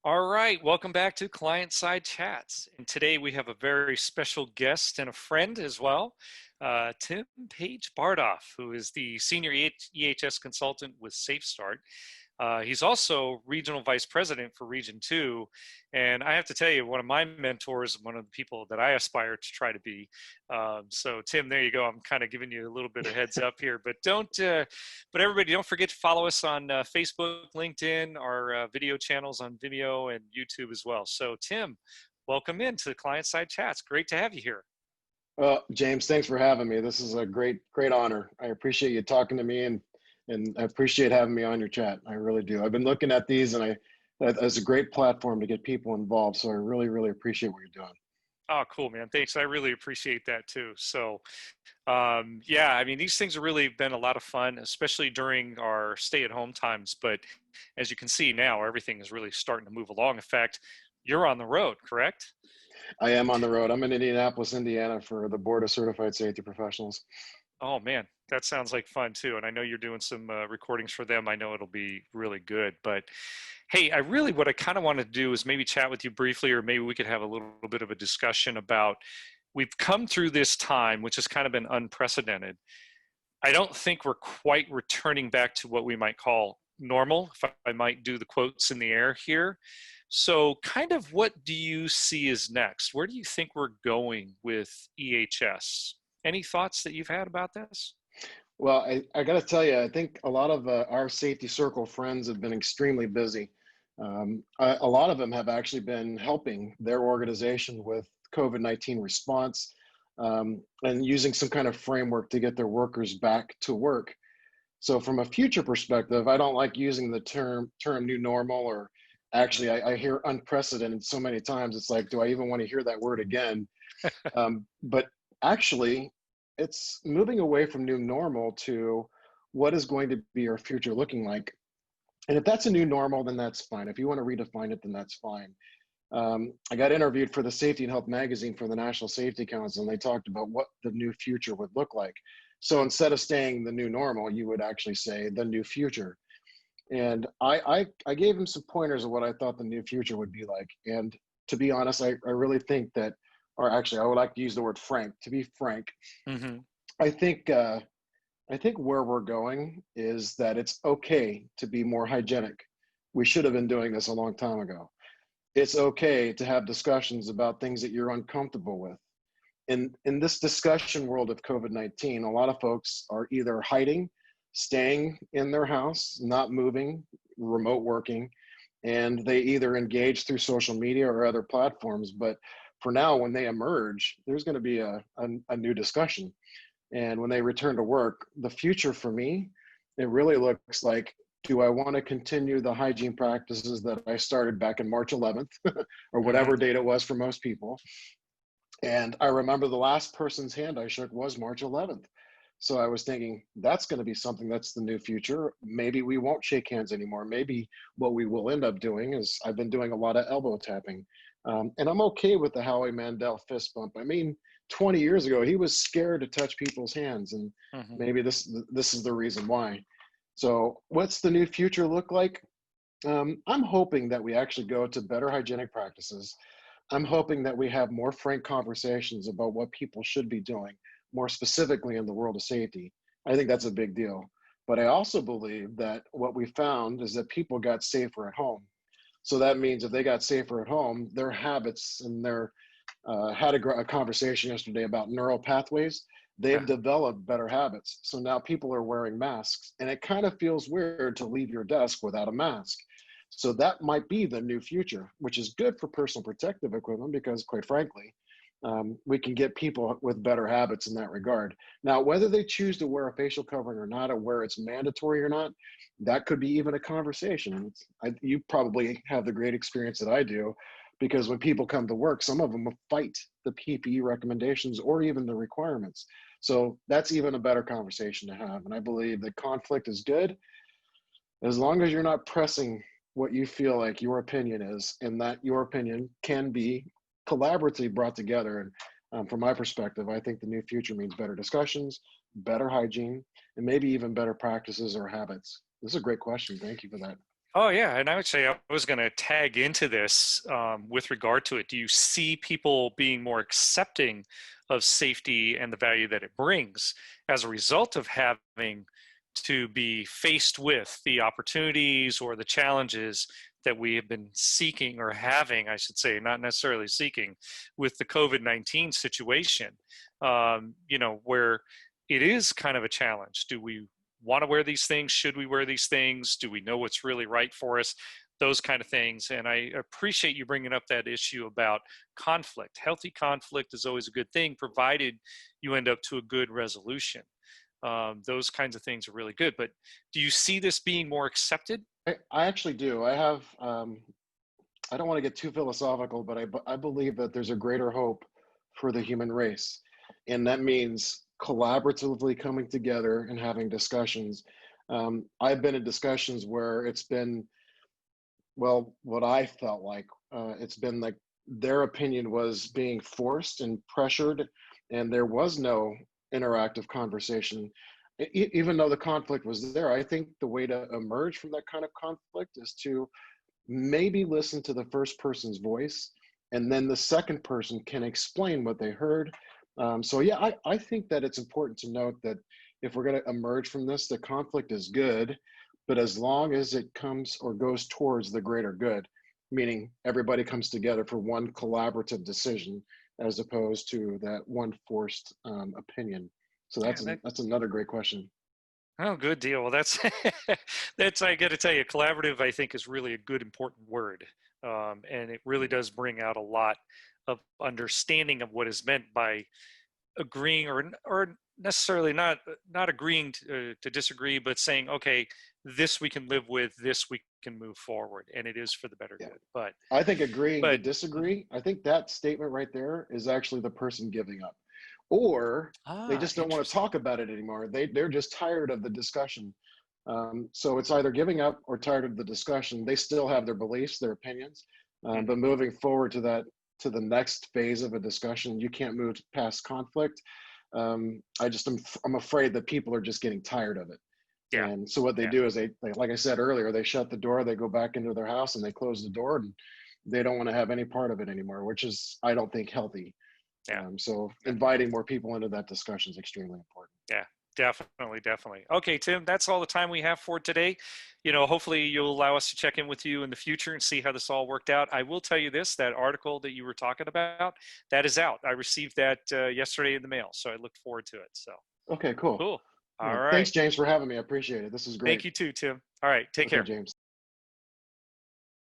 All right, welcome back to Client Side Chats. And today we have a very special guest and a friend as well, Tim Page-Bottorff, who is the Senior EHS Consultant with SafeStart. He's also Regional Vice President for Region 2. And I have to tell you, one of my mentors, one of the people that I aspire to try to be. So Tim, there you go. I'm kind of giving you a little bit of heads up here, but but everybody don't forget to follow us on Facebook, LinkedIn, our video channels on Vimeo and YouTube as well. So Tim, welcome into the Client Side Chats. Great to have you here. Well, James, thanks for having me. This is a great honor. I appreciate you talking to me and I appreciate having me on your chat. I really do. I've been looking at these and that's a great platform to get people involved. So I really appreciate what you're doing. Oh, cool, man. Thanks. I really appreciate that too. So, yeah, I mean, these things have really been a lot of fun, especially during our stay-at-home times. But as you can see now, everything is really starting to move along. In fact, you're on the road, correct? I am on the road. I'm in Indianapolis, Indiana for the Board of Certified Safety Professionals. Oh, man, that sounds like fun too. And I know you're doing some recordings for them. I know it'll be really good. But hey, what I kind of want to do is maybe chat with you briefly, or maybe we could have a little bit of a discussion about, we've come through this time, which has kind of been unprecedented. I don't think we're quite returning back to what we might call normal, if I might do the quotes in the air here. So kind of what do you see as next? Where do you think we're going with EHS? Any thoughts that you've had about this? Well, I got to tell you, I think a lot of our safety circle friends have been extremely busy. A lot of them have actually been helping their organization with COVID-19 response and using some kind of framework to get their workers back to work. So from a future perspective, I don't like using the term new normal, or actually I hear unprecedented so many times. It's like, do I even want to hear that word again? But actually, it's moving away from new normal to what is going to be our future looking like. And if that's a new normal, then that's fine. If you want to redefine it, then that's fine. I got interviewed for the Safety and Health magazine for the National Safety Council, and they talked about what the new future would look like. So instead of saying the new normal, you would actually say the new future. And I gave him some pointers of what I thought the new future would be like. And to be honest, I really think that, or actually I would like to use the word frank, to be frank. Mm-hmm. I think where we're going is that it's okay to be more hygienic. We should have been doing this a long time ago. It's okay to have discussions about things that you're uncomfortable with. In this discussion world of COVID-19, a lot of folks are either hiding, staying in their house, not moving, remote working, and they either engage through social media or other platforms. But for now, when they emerge, there's going to be a new discussion. And when they return to work, the future for me, it really looks like, do I want to continue the hygiene practices that I started back in March 11th or Mm-hmm. whatever date it was for most people? And I remember the last person's hand I shook was March 11th. So I was thinking that's going to be something that's the new future. Maybe we won't shake hands anymore. Maybe what we will end up doing is, I've been doing a lot of elbow tapping. And I'm okay with the Howie Mandel fist bump. I mean, 20 years ago, he was scared to touch people's hands. And Mm-hmm. maybe this is the reason why. So what's the new future look like? I'm hoping that we actually go to better hygienic practices. I'm hoping that we have more frank conversations about what people should be doing, more specifically in the world of safety. I think that's a big deal. But I also believe that what we found is that people got safer at home. So that means if they got safer at home, their habits and their had a conversation yesterday about neural pathways. Yeah. They've developed better habits. So now people are wearing masks, and it kind of feels weird to leave your desk without a mask. So that might be the new future, which is good for personal protective equipment because, quite frankly, we can get people with better habits in that regard. Now, whether they choose to wear a facial covering or not, or where it's mandatory or not, that could be even a conversation. You probably have the great experience that I do, because when people come to work, some of them will fight the PPE recommendations or even the requirements. So that's even a better conversation to have. And I believe that conflict is good as long as you're not pressing what you feel like your opinion is, and that your opinion can be collaboratively brought together. And from my perspective, I think the new future means better discussions, better hygiene, and maybe even better practices or habits. This is a great question. Thank you for that. Oh yeah, and I would say I was going to tag into this with regard to it. Do you see people being more accepting of safety and the value that it brings as a result of having to be faced with the opportunities or the challenges that we have been seeking or having, I should say, not necessarily seeking, with the COVID-19 situation? Where it is kind of a challenge. Do we want to wear these things? Should we wear these things? Do we know what's really right for us? Those kind of things. And I appreciate you bringing up that issue about conflict. Healthy conflict is always a good thing, provided you end up to a good resolution. Those kinds of things are really good. But do you see this being more accepted? I actually do. I have, I don't want to get too philosophical, but I believe that there's a greater hope for the human race. And that means collaboratively coming together and having discussions. I've been in discussions where it's been, well, what I felt like, it's been like their opinion was being forced and pressured, and there was no interactive conversation. Even though the conflict was there, I think the way to emerge from that kind of conflict is to maybe listen to the first person's voice, and then the second person can explain what they heard. So yeah, I think that it's important to note that if we're going to emerge from this, the conflict is good, but as long as it comes or goes towards the greater good, meaning everybody comes together for one collaborative decision as opposed to that one forced opinion. So Yeah, that, that's another great question. oh, good deal. Well, that's that's I got to tell you, collaborative. I think is really a good, important word, and it really does bring out a lot of understanding of what is meant by agreeing, or necessarily not agreeing to disagree, but saying, okay, this we can live with, this we can move forward, and it is for the better Yeah. good. But I think agreeing to but disagree, I think that statement right there is actually the person giving up. Or they just don't want to interesting. talk about it anymore. They're just tired of the discussion. So it's either giving up or tired of the discussion. They still have their beliefs, their opinions, but Hmm. moving forward to the next phase of a discussion, you can't move past conflict. I'm afraid that people are just getting tired of it. Yeah, And so what they yeah, do is like I said earlier, they shut the door, they go back into their house and they close the door, and they don't want to have any part of it anymore, which is, I don't think, healthy. yeah. So Yeah. inviting more people into that discussion is extremely important. Yeah, definitely, definitely. Okay, Tim, that's all the time we have for today. Hopefully you'll allow us to check in with you in the future and see how this all worked out. I will tell you this, that article that you were talking about, that is out. I received that yesterday in the mail, so I look forward to it. So Okay, cool. cool. All All right. right. Thanks, James, for having me. I appreciate it. This is Thank great. you too, Tim. All right, take Okay, care. James.